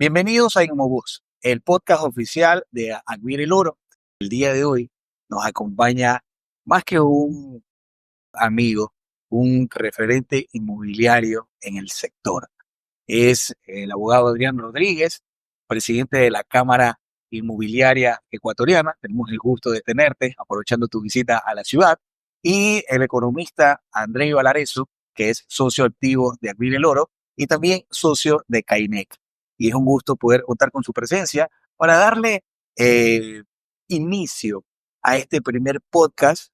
Bienvenidos a Inmobus, el podcast oficial de Admire el Oro. El día de hoy nos acompaña más que un amigo, un referente inmobiliario en el sector. Es el abogado Adrián Rodríguez, presidente de la Cámara Inmobiliaria Ecuatoriana. Tenemos el gusto de tenerte, aprovechando tu visita a la ciudad. Y el economista Andrei Valareso, que es socio activo de Admire el Oro y también socio de CAINEC. Y es un gusto poder contar con su presencia para darle eh, inicio a este primer podcast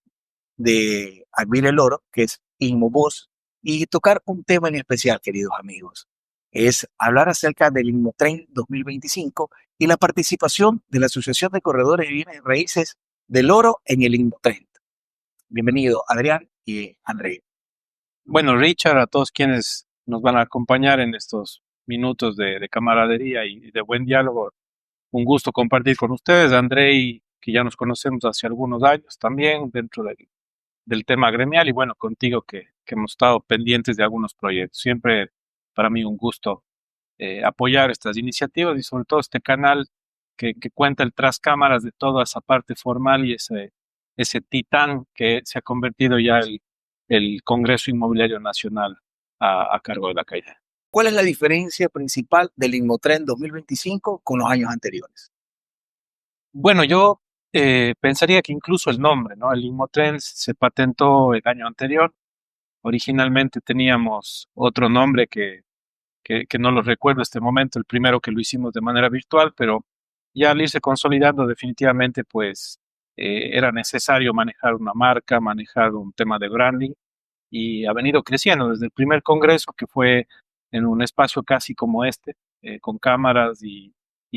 de Admire el Oro, que es Inmovoz, y tocar un tema en especial, queridos amigos. Es hablar acerca del Inmotren 2025 y la participación de la Asociación de Corredores de Bienes Raíces del Oro en el Inmotren. Bienvenido, Adrián y André. Bueno, Richard, a todos quienes nos van a acompañar en estos minutos de camaradería y de buen diálogo, un gusto compartir con ustedes, André, que ya nos conocemos hace algunos años también dentro del tema gremial, y bueno, contigo que hemos estado pendientes de algunos proyectos. Siempre para mí un gusto apoyar estas iniciativas y sobre todo este canal que cuenta el tras cámaras de toda esa parte formal y ese titán que se ha convertido ya el Congreso Inmobiliario Nacional a cargo de la calle. ¿Cuál es la diferencia principal del Inmotren 2025 con los años anteriores? Bueno, yo pensaría que incluso el nombre, ¿no? El Inmotren se patentó el año anterior. Originalmente teníamos otro nombre que no lo recuerdo en este momento, el primero que lo hicimos de manera virtual, pero ya al irse consolidando definitivamente pues era necesario manejar una marca, manejar un tema de branding y ha venido creciendo desde el primer congreso que fue en un espacio casi como este, con cámaras y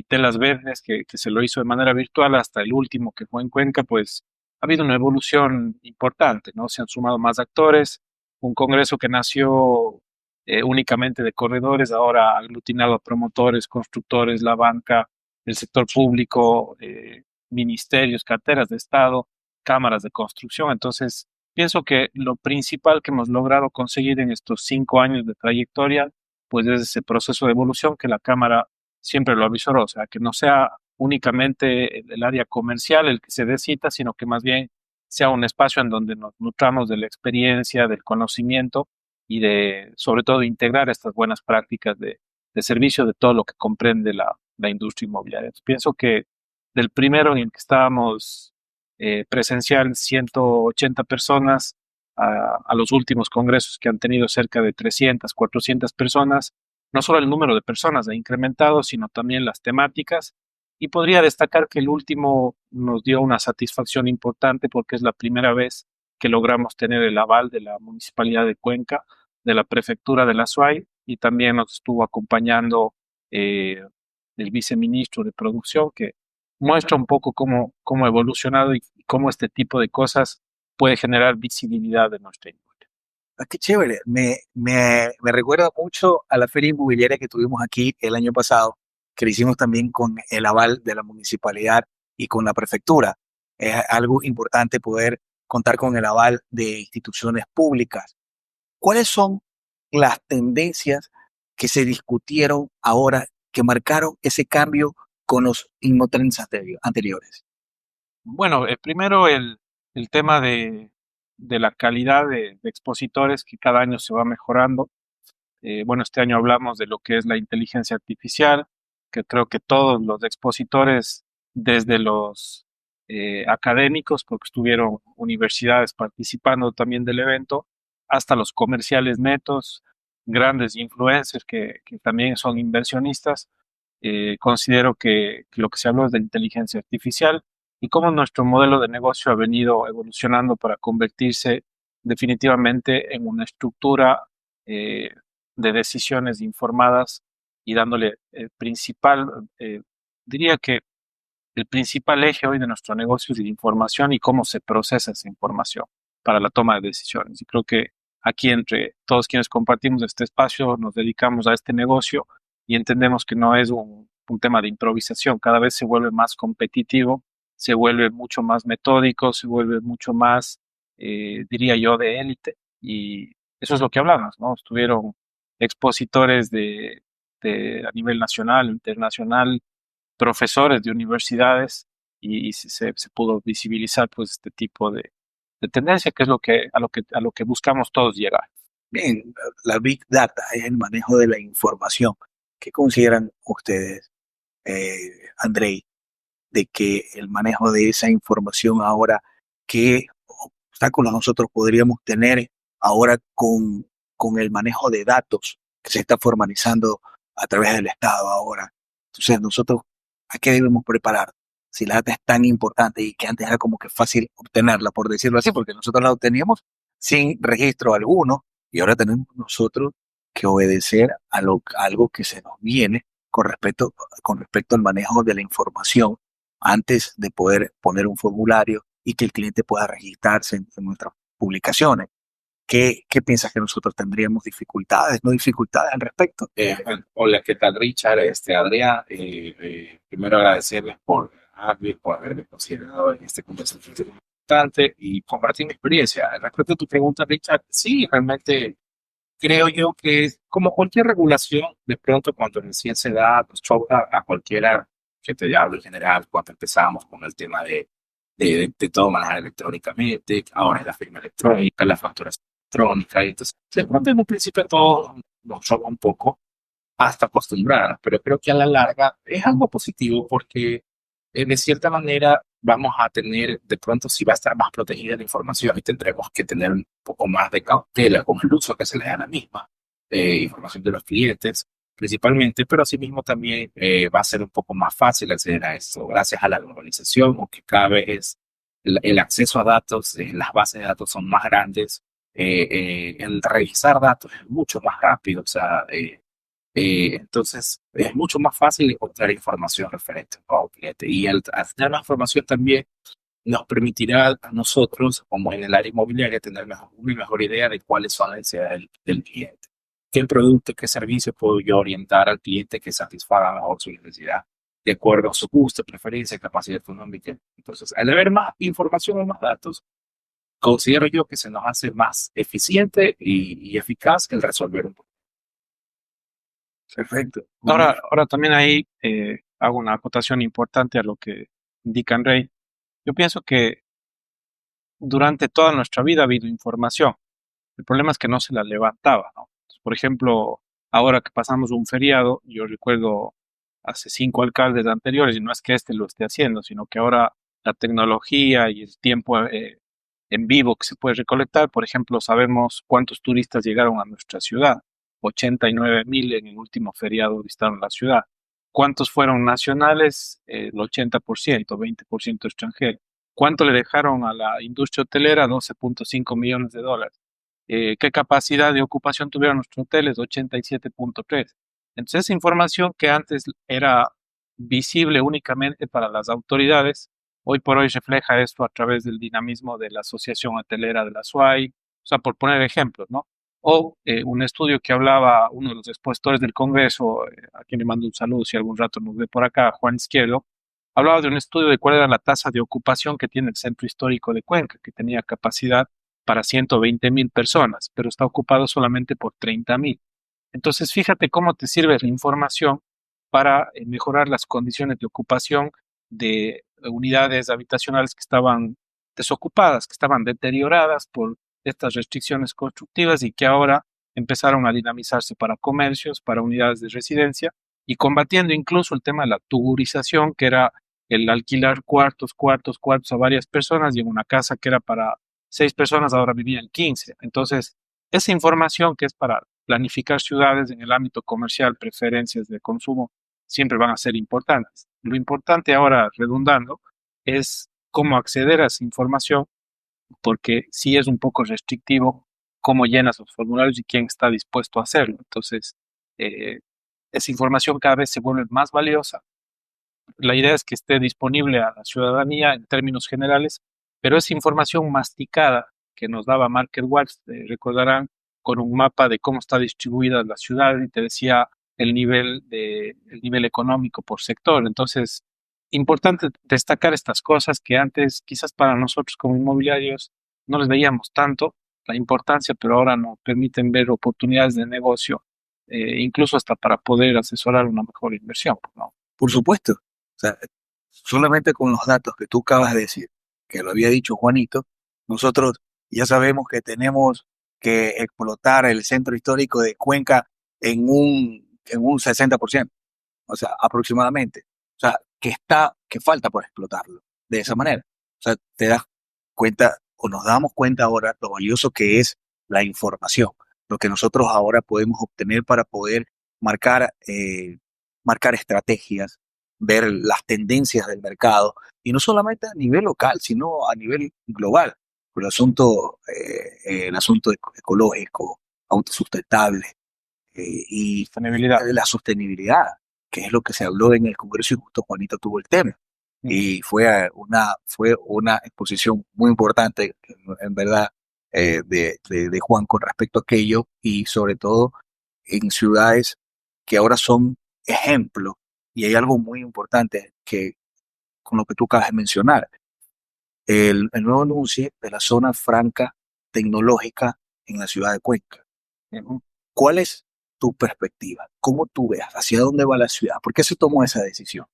telas verdes que se lo hizo de manera virtual hasta el último que fue en Cuenca, pues ha habido una evolución importante, ¿no? Se han sumado más actores, un congreso que nació únicamente de corredores, ahora ha aglutinado a promotores, constructores, la banca, el sector público, ministerios, carteras de Estado, cámaras de construcción. Entonces, pienso que lo principal que hemos logrado conseguir en estos 5 años de trayectoria, pues es ese proceso de evolución que la Cámara siempre lo avisoró, o sea, que no sea únicamente el área comercial el que se dé cita, sino que más bien sea un espacio en donde nos nutramos de la experiencia, del conocimiento y de, sobre todo, integrar estas buenas prácticas de servicio de todo lo que comprende la industria inmobiliaria. Entonces, pienso que del primero en el que estábamos presencial 180 personas, a los últimos congresos que han tenido cerca de 300, 400 personas, no solo el número de personas ha incrementado, sino también las temáticas. Y podría destacar que el último nos dio una satisfacción importante porque es la primera vez que logramos tener el aval de la Municipalidad de Cuenca, de la Prefectura de la SUAY, y también nos estuvo acompañando el viceministro de Producción, que muestra un poco cómo ha evolucionado y cómo este tipo de cosas puede generar visibilidad de nuestra industria. Ah, qué chévere. Me recuerda mucho a la feria inmobiliaria que tuvimos aquí el año pasado, que lo hicimos también con el aval de la municipalidad y con la prefectura. Es algo importante poder contar con el aval de instituciones públicas. ¿Cuáles son las tendencias que se discutieron ahora que marcaron ese cambio con los Inmotrends anteriores? Bueno, primero el tema de la calidad de expositores que cada año se va mejorando. Bueno, este año hablamos de lo que es la inteligencia artificial, que creo que todos los expositores, desde los académicos, porque estuvieron universidades participando también del evento, hasta los comerciales netos, grandes influencers que también son inversionistas, considero que lo que se habló es de inteligencia artificial y cómo nuestro modelo de negocio ha venido evolucionando para convertirse definitivamente en una estructura de decisiones informadas y dándole el principal, diría que el principal eje hoy de nuestro negocio es la información y cómo se procesa esa información para la toma de decisiones. Y creo que aquí entre todos quienes compartimos este espacio nos dedicamos a este negocio y entendemos que no es un tema de improvisación, cada vez se vuelve más competitivo, se vuelve mucho más metódico, se vuelve mucho más, diría yo, de élite y eso es lo que hablamos, ¿no? Estuvieron expositores a nivel nacional o internacional, profesores de universidades, y se pudo visibilizar pues este tipo de tendencia, que es a lo que buscamos todos llegar. Bien, la Big Data es el manejo de la información. ¿Qué consideran ustedes, Andrei, de que el manejo de esa información ahora, qué obstáculos nosotros podríamos tener ahora con el manejo de datos que se está formalizando a través del Estado ahora? Entonces, nosotros, ¿a qué debemos preparar? Si la data es tan importante y que antes era como que fácil obtenerla, por decirlo así, porque nosotros la obteníamos sin registro alguno y ahora tenemos nosotros que obedecer a algo que se nos viene con respecto al manejo de la información antes de poder poner un formulario y que el cliente pueda registrarse en nuestras publicaciones. ¿Qué piensas que nosotros tendríamos dificultades, no dificultades al respecto? Bueno, hola, ¿qué tal, Richard? Adrián, primero agradecerles por haberme considerado en este conversación importante y compartir mi experiencia. Respecto a tu pregunta, Richard, sí, realmente creo yo que como cualquier regulación, de pronto cuando recién se da, pues choca a cualquiera que te hablo en general, cuando empezamos con el tema de todo manejar electrónicamente, ahora es la firma electrónica, la facturación electrónica, y entonces de pronto en un principio todo nos choca un poco hasta acostumbrar, pero creo que a la larga es algo positivo porque de cierta manera vamos a tener, de pronto si va a estar más protegida la información y tendremos que tener un poco más de cautela con el uso que se le da a la misma, información de los clientes principalmente, pero asimismo también va a ser un poco más fácil acceder a esto gracias a la globalización, o que cada vez es el acceso a datos, las bases de datos son más grandes, el revisar datos es mucho más rápido, o sea, entonces, es mucho más fácil encontrar información referente a un cliente. Y al tener más información también nos permitirá a nosotros, como en el área inmobiliaria, tener una mejor idea de cuáles son las necesidades del cliente. ¿Qué producto, qué servicio puedo yo orientar al cliente que satisfaga mejor su necesidad de acuerdo a su gusto, preferencia, capacidad económica? Entonces, al haber más información o más datos, considero yo que se nos hace más eficiente y eficaz el resolver un problema. Perfecto. Ahora también ahí hago una acotación importante a lo que indica Rey. Yo pienso que durante toda nuestra vida ha habido información. El problema es que no se la levantaba, ¿no? Por ejemplo, ahora que pasamos un feriado, yo recuerdo hace 5 alcaldes anteriores, y no es que este lo esté haciendo, sino que ahora la tecnología y el tiempo en vivo que se puede recolectar, por ejemplo, sabemos cuántos turistas llegaron a nuestra ciudad. 89.000 en el último feriado visitaron la ciudad. ¿Cuántos fueron nacionales? El 80%, 20% extranjero. ¿Cuánto le dejaron a la industria hotelera? 12.5 millones de dólares. ¿Qué capacidad de ocupación tuvieron nuestros hoteles? 87.3. Entonces, esa información que antes era visible únicamente para las autoridades, hoy por hoy refleja esto a través del dinamismo de la Asociación Hotelera de la SUAY, o sea, por poner ejemplos, ¿no? O un estudio que hablaba uno de los expositores del Congreso, a quien le mando un saludo si algún rato nos ve por acá, Juan Izquierdo, hablaba de un estudio de cuál era la tasa de ocupación que tiene el Centro Histórico de Cuenca, que tenía capacidad para 120.000 personas, pero está ocupado solamente por 30.000. Entonces, fíjate cómo te sirve la información para mejorar las condiciones de ocupación de unidades habitacionales que estaban desocupadas, que estaban deterioradas por estas restricciones constructivas y que ahora empezaron a dinamizarse para comercios, para unidades de residencia, y combatiendo incluso el tema de la tugurización, que era el alquilar cuartos a varias personas, y en una casa que era para 6 personas ahora vivían 15. Entonces, esa información que es para planificar ciudades en el ámbito comercial, preferencias de consumo, siempre van a ser importantes. Lo importante ahora, redundando, es cómo acceder a esa información, porque sí es un poco restrictivo cómo llenas los formularios y quién está dispuesto a hacerlo. Entonces, eh, esa información cada vez se vuelve más valiosa. La idea es que esté disponible a la ciudadanía en términos generales, pero esa información masticada que nos daba Market Watch, recordarán, con un mapa de cómo está distribuida la ciudad y te decía el nivel económico por sector. Entonces, importante destacar estas cosas que antes quizás para nosotros como inmobiliarios no les veíamos tanto la importancia, pero ahora nos permiten ver oportunidades de negocio incluso hasta para poder asesorar una mejor inversión, ¿no? Por supuesto. O sea, solamente con los datos que tú acabas de decir, que lo había dicho Juanito, nosotros ya sabemos que tenemos que explotar el centro histórico de Cuenca en un 60%, o sea, aproximadamente. O sea, que falta por explotarlo de esa manera. O sea, te das cuenta o nos damos cuenta ahora lo valioso que es la información, lo que nosotros ahora podemos obtener para poder marcar, marcar estrategias, ver las tendencias del mercado, y no solamente a nivel local, sino a nivel global, por el asunto ecológico, autosustentable, y Sostenibilidad. la sostenibilidad, que es lo que se habló en el Congreso y justo Juanito tuvo el tema. Y fue una exposición muy importante, en verdad, de Juan con respecto a aquello, y sobre todo en ciudades que ahora son ejemplos. Y hay algo muy importante que con lo que tú acabas de mencionar, el nuevo anuncio de la zona franca tecnológica en la ciudad de Cuenca. Ujú. ¿Cuál es tu perspectiva? ¿Cómo tú ves? ¿Hacia dónde va la ciudad? ¿Por qué se tomó esa decisión?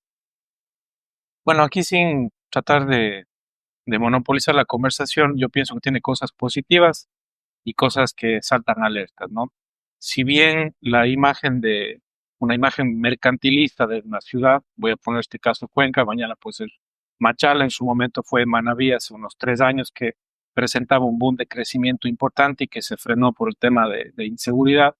Bueno, aquí sin tratar de monopolizar la conversación, yo pienso que tiene cosas positivas y cosas que saltan alertas, ¿no? Si bien la imagen de una imagen mercantilista de una ciudad, voy a poner este caso Cuenca, mañana puede ser Machala, en su momento fue Manabí hace unos 3 años que presentaba un boom de crecimiento importante y que se frenó por el tema de inseguridad,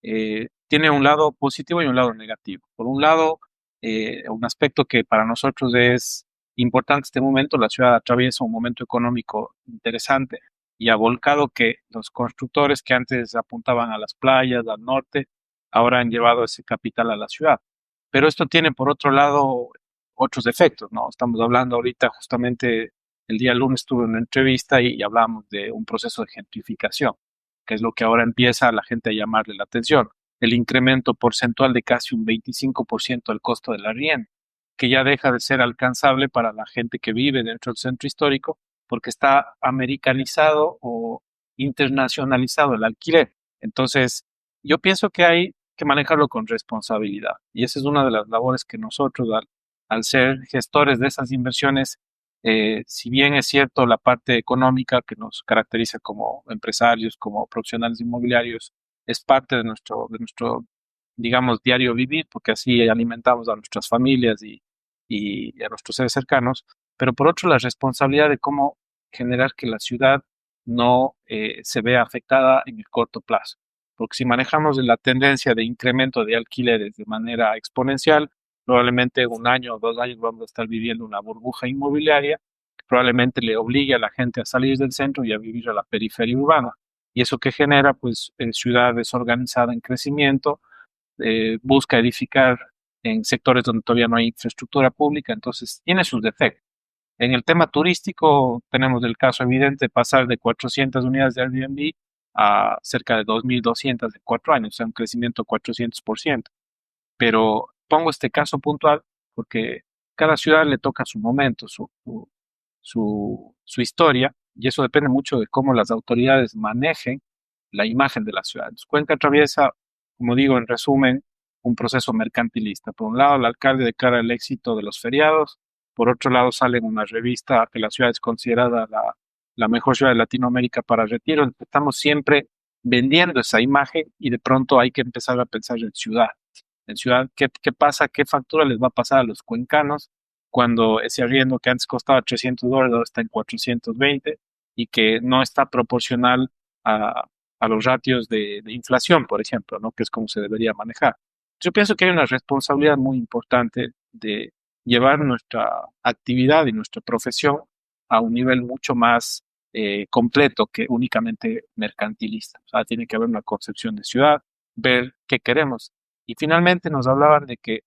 tiene un lado positivo y un lado negativo. Por un lado, un aspecto que para nosotros es importante en este momento, la ciudad atraviesa un momento económico interesante y ha volcado que los constructores que antes apuntaban a las playas, al norte, ahora han llevado ese capital a la ciudad. Pero esto tiene, por otro lado, otros efectos, ¿no? Estamos hablando ahorita, justamente el día lunes tuve una entrevista y hablamos de un proceso de gentrificación, que es lo que ahora empieza a la gente a llamarle la atención. El incremento porcentual de casi un 25% del costo del arriendo, que ya deja de ser alcanzable para la gente que vive dentro del centro histórico, porque está americanizado o internacionalizado el alquiler. Entonces, yo pienso que hay que manejarlo con responsabilidad. Y esa es una de las labores que nosotros, al ser gestores de esas inversiones, si bien es cierto la parte económica que nos caracteriza como empresarios, como profesionales inmobiliarios, es parte de nuestro, digamos, diario vivir, porque así alimentamos a nuestras familias y a nuestros seres cercanos, pero por otro la responsabilidad de cómo generar que la ciudad no se vea afectada en el corto plazo. Porque si manejamos la tendencia de incremento de alquileres de manera exponencial, probablemente en un año o 2 años vamos a estar viviendo una burbuja inmobiliaria que probablemente le obligue a la gente a salir del centro y a vivir a la periferia urbana. Y eso que genera, pues, ciudad desorganizada en crecimiento, busca edificar en sectores donde todavía no hay infraestructura pública, entonces tiene sus defectos. En el tema turístico tenemos el caso evidente de pasar de 400 unidades de Airbnb a cerca de 2.200 en 4 años, o sea, un crecimiento de 400%. Pero pongo este caso puntual porque cada ciudad le toca su momento, su historia, y eso depende mucho de cómo las autoridades manejen la imagen de la ciudad. Entonces, Cuenca atraviesa, como digo, en resumen, un proceso mercantilista. Por un lado, el alcalde declara el éxito de los feriados, por otro lado, sale en una revista que la ciudad es considerada la mejor ciudad de Latinoamérica para retiro. Estamos siempre vendiendo esa imagen y de pronto hay que empezar a pensar en ciudad. En ciudad, ¿qué pasa? ¿Qué factura les va a pasar a los cuencanos cuando ese arriendo que antes costaba $300 ahora está en 420 y que no está proporcional a, a los ratios de inflación, por ejemplo, ¿no? Que es como se debería manejar? Yo pienso que hay una responsabilidad muy importante de llevar nuestra actividad y nuestra profesión a un nivel mucho más completo que únicamente mercantilista. O sea, tiene que haber una concepción de ciudad, ver qué queremos. Y finalmente nos hablaban de que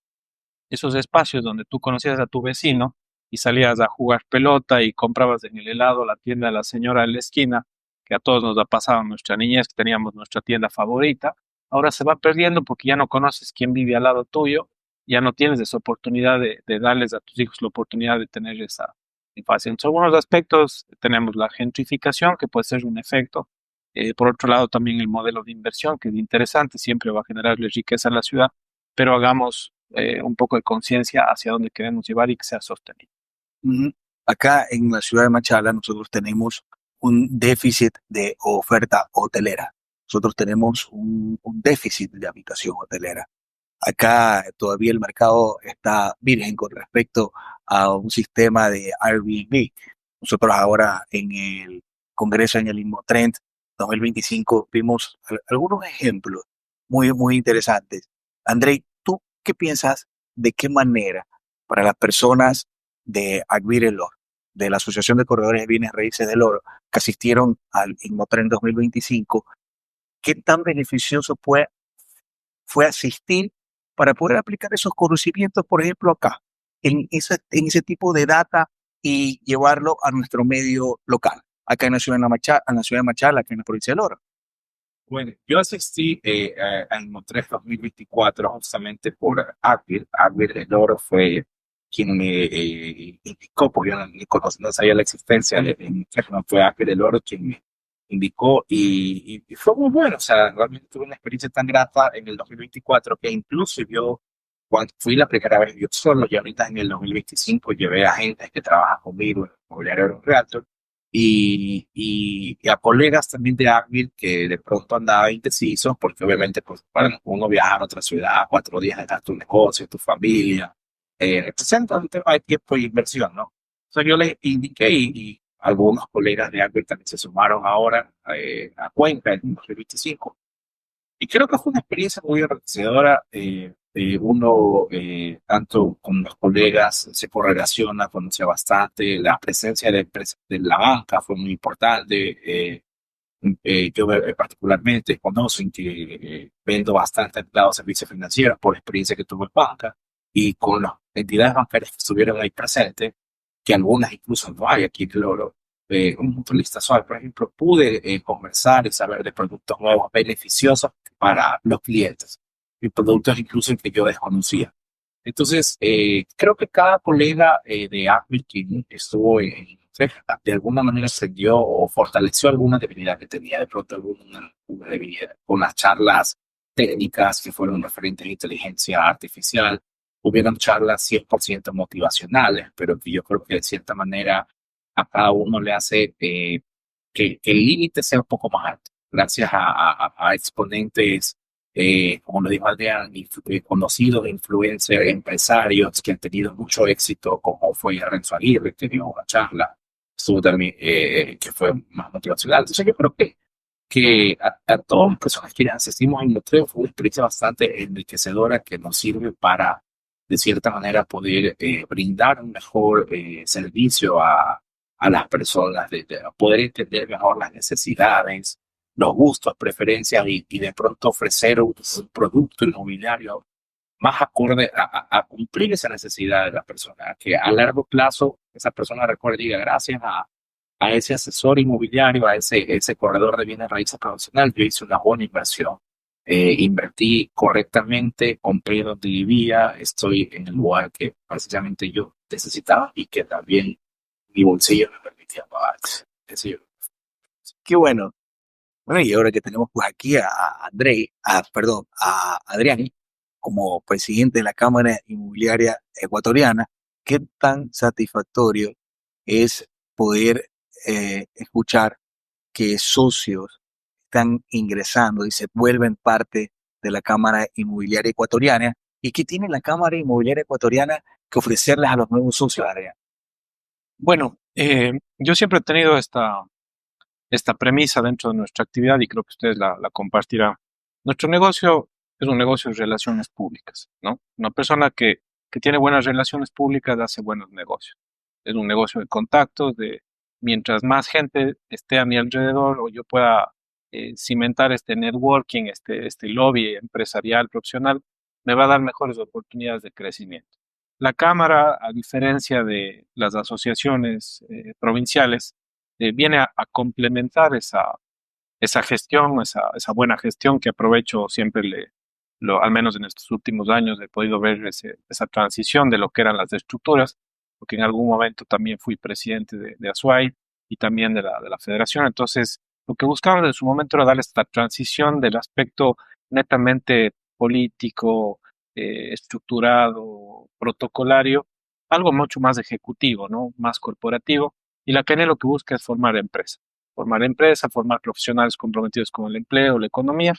esos espacios donde tú conocías a tu vecino y salías a jugar pelota y comprabas en el helado la tienda de la señora de la esquina, que a todos nos ha pasado en nuestra niñez, que teníamos nuestra tienda favorita, ahora se va perdiendo porque ya no conoces quién vive al lado tuyo, ya no tienes esa oportunidad de darles a tus hijos la oportunidad de tener esa infancia. En algunos aspectos tenemos la gentrificación, que puede ser un efecto, Por otro lado, también el modelo de inversión, que es interesante, siempre va a generarle riqueza a la ciudad, pero hagamos un poco de conciencia hacia dónde queremos llevar y que sea sostenible. Ujú. Acá en la ciudad de Machala nosotros tenemos un déficit de oferta hotelera. Nosotros tenemos un déficit de habitación hotelera. Acá todavía el mercado está virgen con respecto a un sistema de Airbnb. Nosotros ahora en el Congreso, en el InmoTrend 2025, vimos algunos ejemplos muy interesantes. Andrei, ¿tú qué piensas de qué manera para las personas de Adquire el Oro, de la Asociación de Corredores de Bienes Raíces del Oro, que asistieron al InmoTrend 2025, qué tan beneficioso fue asistir para poder aplicar esos conocimientos, por ejemplo, acá, en ese tipo de data y llevarlo a nuestro medio local, acá en la ciudad de Machala, acá en la provincia del Oro? Bueno, yo asistí al Motref 2024 justamente por Advil. Advil el Oro fue quien me indicó, porque yo no sabía la existencia de Motref, no fue Advil el Oro quien me indicó y fue muy bueno. O sea, realmente tuve una experiencia tan grata en el 2024 que incluso yo, cuando fui la primera vez yo solo, y ahorita en el 2025 llevé a gente que trabaja conmigo en el mobiliario Realtor y a colegas también de Advil que de pronto andaba indecisos, porque obviamente pues, bueno, uno viajar a otra ciudad, 4 días dejar tu negocio, tu familia, representa un tema de tiempo y inversión, ¿no? Entonces yo les indiqué y algunos colegas de Advil también se sumaron ahora a Cuenca en 2025 y creo que fue una experiencia muy enriquecedora. Uno, tanto con los colegas, se correlaciona, conoce bastante. La presencia de la banca fue muy importante. Yo particularmente conozco que vendo bastante al lado de servicios financieros por la experiencia que tuve en banca y con las entidades bancarias que estuvieron ahí presentes, que algunas incluso no hay aquí en el Oro. Un mutualista suave, por ejemplo, pude conversar y saber de productos nuevos beneficiosos para los clientes y productos incluso que yo desconocía. Entonces, creo que cada colega de Admin que estuvo de alguna manera ascendió o fortaleció alguna debilidad que tenía, de pronto alguna debilidad, con las charlas técnicas que fueron referentes a inteligencia artificial. Hubieron charlas 100% motivacionales, pero que yo creo que de cierta manera a cada uno le hace que el límite sea un poco más alto, gracias a exponentes como lo dijo Adrián, conocidos influencers, empresarios que han tenido mucho éxito, como fue Renzo Aguirre, que dio una charla, estuvo también, que fue más motivacional. Entonces yo creo que a todas las personas que asistimos en Nutreo fue una experiencia bastante enriquecedora que nos sirve para, de cierta manera, poder brindar un mejor servicio a las personas, de poder entender mejor las necesidades, los gustos, preferencias y de pronto ofrecer un producto inmobiliario más acorde a cumplir esa necesidad de la persona, que a largo plazo esa persona recuerde y diga gracias a ese asesor inmobiliario, a ese corredor de bienes raíces profesional, yo hice una buena inversión. Invertí correctamente, compré donde vivía, estoy en el lugar que precisamente yo necesitaba y que también mi bolsillo me permitía pagar. Es decir, Qué bueno. Bueno, y ahora que tenemos pues aquí a perdón, a Adrián como presidente de la Cámara Inmobiliaria Ecuatoriana, qué tan satisfactorio es poder escuchar que socios están ingresando y se vuelven parte de la Cámara Inmobiliaria Ecuatoriana y qué tiene la Cámara Inmobiliaria Ecuatoriana que ofrecerles a los nuevos socios, Adrián. Bueno, yo siempre he tenido esta premisa dentro de nuestra actividad y creo que ustedes la compartirán. Nuestro negocio es un negocio de relaciones públicas, ¿no? Una persona que tiene buenas relaciones públicas hace buenos negocios. Es un negocio de contactos, de mientras más gente esté a mi alrededor o yo pueda cimentar este networking, este lobby empresarial, profesional, me va a dar mejores oportunidades de crecimiento. La Cámara, a diferencia de las asociaciones provinciales, viene a complementar esa gestión, esa buena gestión que aprovecho siempre, al menos en estos últimos años, he podido ver esa transición de lo que eran las estructuras, porque en algún momento también fui presidente de ASUAI y también de la federación. Entonces, Lo que buscaban en su momento era darle esta transición del aspecto netamente político, estructurado, protocolario, algo mucho más ejecutivo, ¿no? Más corporativo. Y la PNL lo que busca es formar empresa, formar profesionales comprometidos con el empleo, la economía.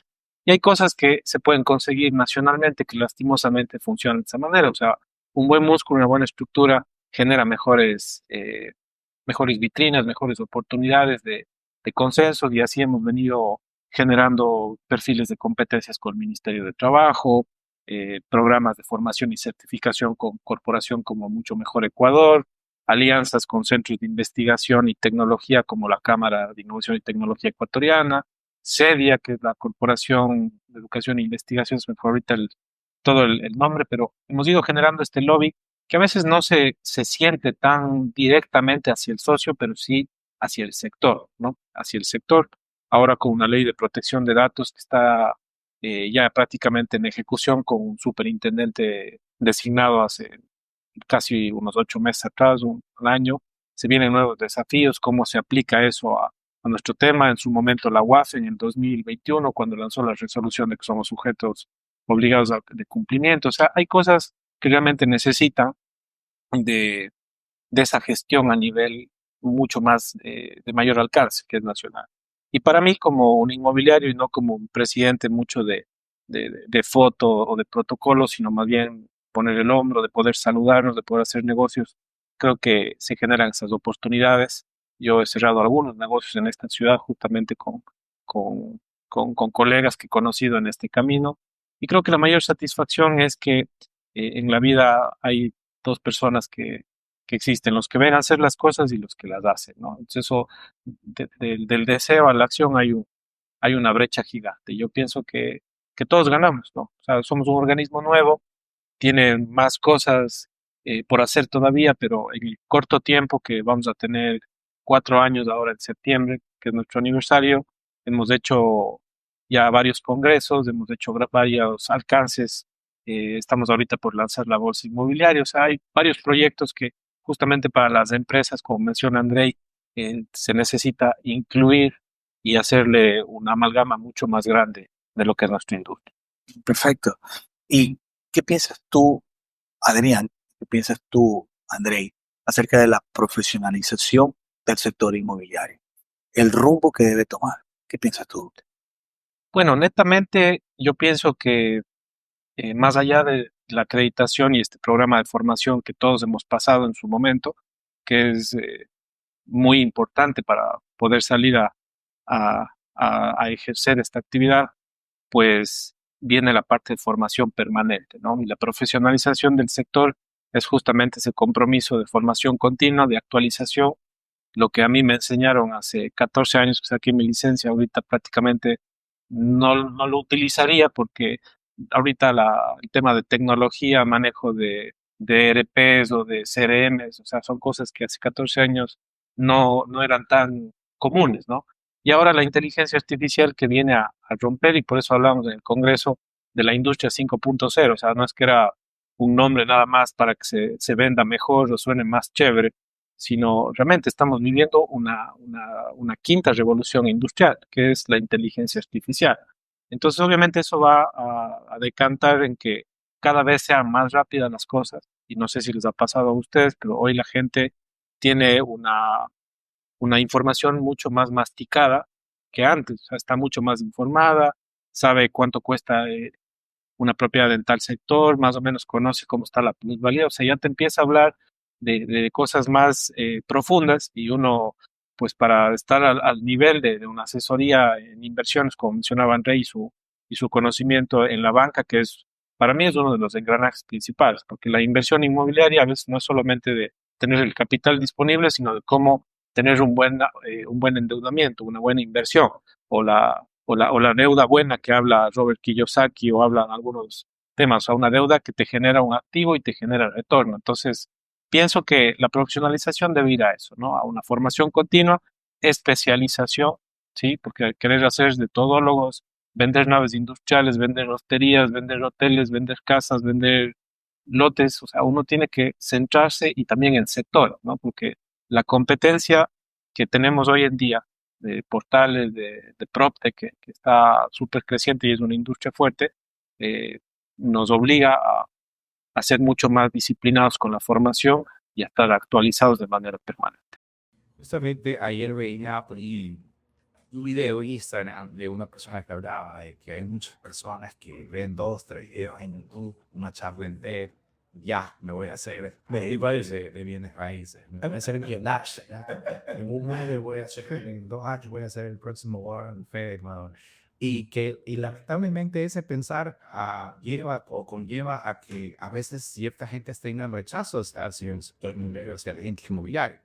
Y hay cosas que se pueden conseguir nacionalmente que lastimosamente funcionan de esa manera. O sea, un buen músculo, una buena estructura genera mejores vitrinas, mejores oportunidades de consenso, y así hemos venido generando perfiles de competencias con el Ministerio de Trabajo, programas de formación y certificación con corporación como Mucho Mejor Ecuador, alianzas con centros de investigación y tecnología como la Cámara de Innovación y Tecnología Ecuatoriana, CEDIA, que es la Corporación de Educación e Investigación, se me fue ahorita todo el nombre, pero hemos ido generando este lobby que a veces no se siente tan directamente hacia el socio, pero sí hacia el sector, ¿no? Hacia el sector. Ahora con una ley de protección de datos que está ya prácticamente en ejecución con un superintendente designado hace casi unos 8 meses atrás, un año, se vienen nuevos desafíos, cómo se aplica eso a nuestro tema. En su momento la UAF en el 2021, cuando lanzó la resolución de que somos sujetos obligados de cumplimiento. O sea, hay cosas que realmente necesitan de, de esa gestión a nivel mucho más de mayor alcance, que es nacional. Y para mí, como un inmobiliario y no como un presidente mucho de foto o de protocolo, sino más bien poner el hombro, de poder saludarnos, de poder hacer negocios, creo que se generan esas oportunidades. Yo he cerrado algunos negocios en esta ciudad justamente con, con colegas que he conocido en este camino. Y creo que la mayor satisfacción es que en la vida hay dos personas que existen, los que ven hacer las cosas y los que las hacen, ¿no? Entonces eso, del deseo a la acción hay una brecha gigante. Yo pienso que todos ganamos, ¿no? O sea, somos un organismo nuevo, tiene más cosas por hacer todavía, pero en el corto tiempo que vamos a tener 4 años ahora en septiembre, que es nuestro aniversario, hemos hecho ya varios congresos, hemos hecho varios alcances, estamos ahorita por lanzar la bolsa inmobiliaria, o sea, hay varios proyectos que justamente para las empresas, como menciona Andrei, se necesita incluir y hacerle una amalgama mucho más grande de lo que es nuestra industria. Perfecto. ¿Y qué piensas tú, Adrián? ¿Qué piensas tú, Andrei, acerca de la profesionalización del sector inmobiliario? El rumbo que debe tomar. ¿Qué piensas tú? Bueno, netamente yo pienso que más allá de la acreditación y este programa de formación que todos hemos pasado en su momento, que es muy importante para poder salir a ejercer esta actividad, pues viene la parte de formación permanente, ¿no? Y la profesionalización del sector es justamente ese compromiso de formación continua, de actualización. Lo que a mí me enseñaron hace 14 años que saqué mi licencia, ahorita prácticamente no lo utilizaría porque ahorita el tema de tecnología, manejo de ERPs o de CRMs, o sea, son cosas que hace 14 años no eran tan comunes, ¿no? Y ahora la inteligencia artificial que viene a romper, y por eso hablamos en el Congreso de la industria 5.0, o sea, no es que era un nombre nada más para que se venda mejor o suene más chévere, sino realmente estamos viviendo una quinta revolución industrial, que es la inteligencia artificial. Entonces, obviamente, eso va a decantar en que cada vez sean más rápidas las cosas. Y no sé si les ha pasado a ustedes, pero hoy la gente tiene una información mucho más masticada que antes. O sea, está mucho más informada, sabe cuánto cuesta una propiedad en tal sector, más o menos conoce cómo está la plusvalía, o sea, ya te empieza a hablar de cosas más profundas, y uno, pues para estar al nivel de una asesoría en inversiones, como mencionaba André, y su conocimiento en la banca, que es, para mí es uno de los engranajes principales, porque la inversión inmobiliaria a veces no es solamente de tener el capital disponible, sino de cómo tener un buen endeudamiento, una buena inversión, o la deuda buena que habla Robert Kiyosaki o hablan algunos temas, o sea, una deuda que te genera un activo y te genera retorno. Entonces, pienso que la profesionalización debe ir a eso, ¿no? A una formación continua, especialización, ¿sí? Porque querer hacer de todólogos, vender naves industriales, vender hosterías, vender hoteles, vender casas, vender lotes, o sea, uno tiene que centrarse y también en sector, ¿no? Porque la competencia que tenemos hoy en día de portales, de PropTech, que está súper creciente y es una industria fuerte, nos obliga a ser mucho más disciplinados con la formación y a estar actualizados de manera permanente. Justamente ayer veía un video en Instagram de una persona que hablaba de que hay muchas personas que ven 2, 3 videos en YouTube, una charla entera, ya me voy a hacer de bienes raíces, me voy a hacer millonario, en un año voy a hacer, en 2 años voy a ser el próximo Warren Buffett, ¿no? Y lamentablemente ese pensar lleva o conlleva a que a veces cierta gente tenga rechazos hacia el sector inmobiliario, hacia el agente inmobiliario.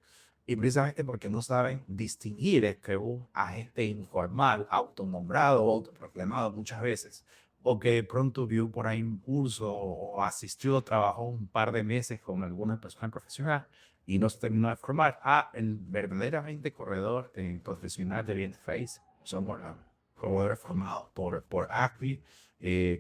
Y precisamente porque no saben distinguir entre un agente informal, autonombrado o autoproclamado muchas veces, o que de pronto vio por ahí un curso o asistió, trabajó un par de meses con alguna persona profesional y no se terminó de formar, el verdaderamente corredor profesional de bienes raíces. Somos corredores formados por ACRI, y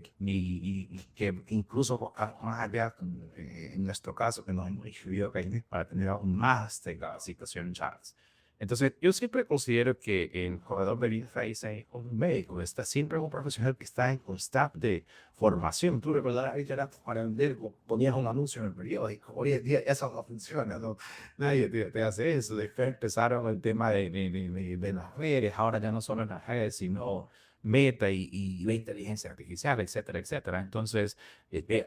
que incluso más allá, en nuestro caso, que nos hemos inscribido para tener aún más de la situación Charles. Entonces, yo siempre considero que el corredor de bienes raíces es un médico, está siempre un profesional que está en constante formación. Tú recordarás que era para vender, ponías un anuncio en el periódico. Hoy en día eso no funciona, ¿no? Nadie te hace eso. Después empezaron el tema de las redes, ahora ya no solo en las redes, sino Meta y la inteligencia artificial, etcétera, etcétera. Entonces,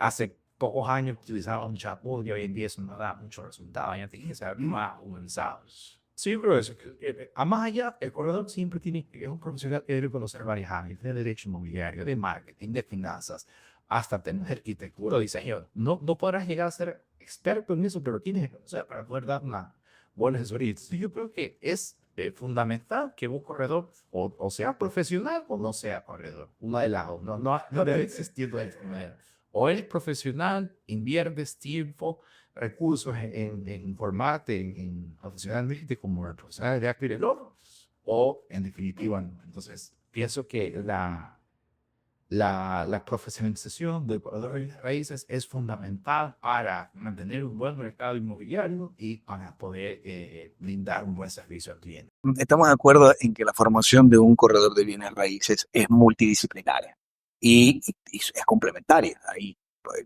hace pocos años utilizaban un chatbot y hoy en día eso no da muchos resultados. Ya tienen que ser más humanizados. Sí, pero eso, a más allá, el corredor siempre tiene que es un profesional que debe conocer varias áreas, de derecho inmobiliario, de marketing, de finanzas, hasta tener arquitectura o diseño. No podrás llegar a ser experto en eso, pero tienes que conocer para poder dar una buena asesoría. Yo creo que es fundamental que un corredor o sea profesional o no sea corredor. Una de las dos. No debe existir de esta manera. O eres profesional, inviertes tiempo, recursos en formarte en profesionalmente como el profesional de Active el Oro, o en definitiva no. Entonces, pienso que la profesionalización del corredor de raíces es fundamental para mantener un buen mercado inmobiliario y para poder brindar un buen servicio al cliente. Estamos de acuerdo en que la formación de un corredor de bienes raíces es multidisciplinaria y es complementaria. Hay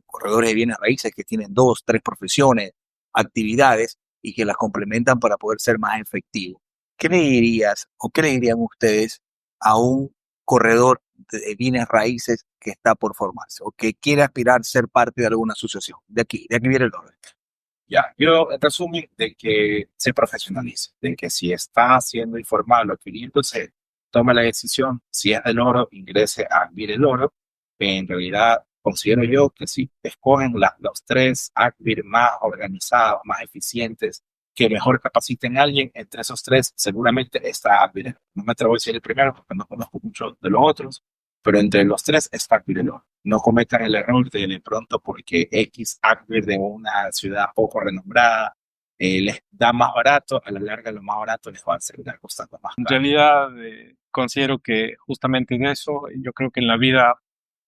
corredores de bienes raíces que tienen 2, 3 profesiones, actividades y que las complementan para poder ser más efectivos. ¿Qué le dirías o qué le dirían ustedes a un corredor de bienes raíces que está por formarse o que quiere aspirar a ser parte de alguna asociación? De aquí viene el orden. Ya, yo en resumen, de que se profesionalice, de que si está siendo informal o adquiriendo, se tome la decisión, si es del oro, ingrese a Adquire el Oro. En realidad, considero yo que si escogen los 3 Adquire más organizados, más eficientes, que mejor capaciten a alguien, entre esos 3 seguramente está Adquire. No me atrevo a decir el primero porque no conozco mucho de los otros, pero entre los 3 está Adquire el Oro. No cometan el error de pronto porque X Adquire de una ciudad poco renombrada les da más barato, a la larga lo más barato les va a seguir costando más En caro. realidad, considero que justamente en eso, yo creo que en la vida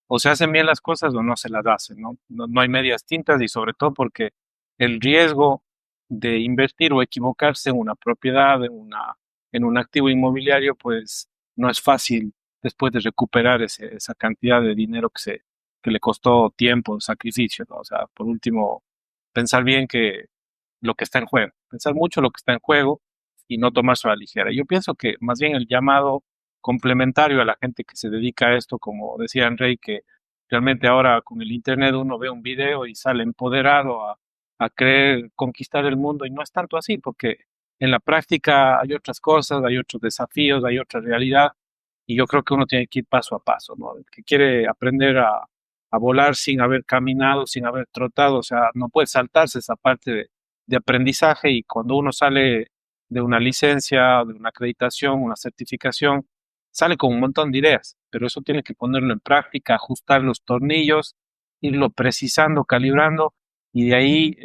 o se hacen bien las cosas o no se las hacen, ¿no? No hay medias tintas y sobre todo porque el riesgo de invertir o equivocarse en una propiedad, en un activo inmobiliario, pues no es fácil después de recuperar esa cantidad de dinero que le costó tiempo, sacrificio, ¿no? O sea, por último, pensar bien que lo que está en juego, pensar mucho lo que está en juego y no tomarse a la ligera. Yo pienso que más bien el llamado complementario a la gente que se dedica a esto, como decía Enrique, que realmente ahora con el internet uno ve un video y sale empoderado a querer conquistar el mundo y no es tanto así, porque en la práctica hay otras cosas, hay otros desafíos, hay otra realidad y yo creo que uno tiene que ir paso a paso, ¿no? El que quiere aprender a volar sin haber caminado, sin haber trotado, o sea, no puede saltarse esa parte de aprendizaje y cuando uno sale de una licencia, de una acreditación, una certificación, sale con un montón de ideas, pero eso tiene que ponerlo en práctica, ajustar los tornillos, irlo precisando, calibrando y de ahí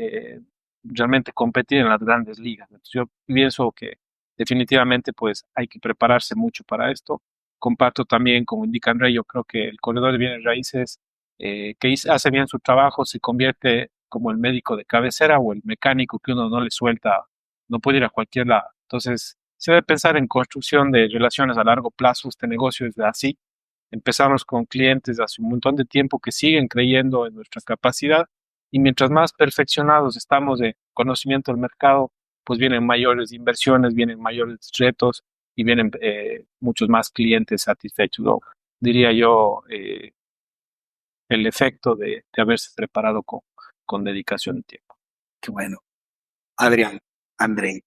realmente competir en las grandes ligas. Entonces, yo pienso que definitivamente pues hay que prepararse mucho para esto. Comparto también, como indica André, yo creo que el corredor de bienes raíces hace bien su trabajo se convierte como el médico de cabecera o el mecánico que uno no le suelta, no puede ir a cualquier lado. Entonces, se debe pensar en construcción de relaciones a largo plazo. Este negocio es así. Empezamos con clientes hace un montón de tiempo que siguen creyendo en nuestra capacidad y mientras más perfeccionados estamos de conocimiento del mercado, pues vienen mayores inversiones, vienen mayores retos y vienen muchos más clientes satisfechos, ¿no? Diría yo, el efecto de haberse preparado con dedicación y tiempo. Qué bueno. Adrián, André,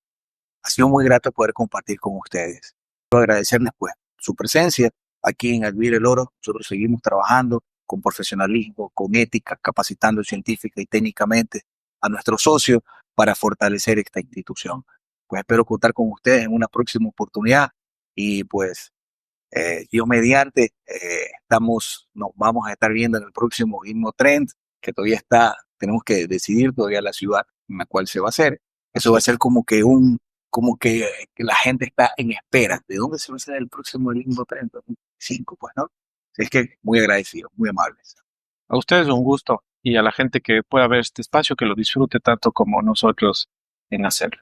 ha sido muy grato poder compartir con ustedes. Quiero agradecerles pues su presencia aquí en Admire el Oro. Nosotros seguimos trabajando con profesionalismo, con ética, capacitando científica y técnicamente a nuestros socios para fortalecer esta institución. Pues espero contar con ustedes en una próxima oportunidad y pues Dios mediante, nos vamos a estar viendo en el próximo Himno Trend, que todavía tenemos que decidir todavía la ciudad en la cual se va a hacer. Eso va a ser como que la gente está en espera. ¿De dónde se va a hacer el próximo Himno Trend? 2025, pues, ¿no? Es que muy agradecido, muy amables. A ustedes un gusto y a la gente que pueda ver este espacio, que lo disfrute tanto como nosotros en hacerlo.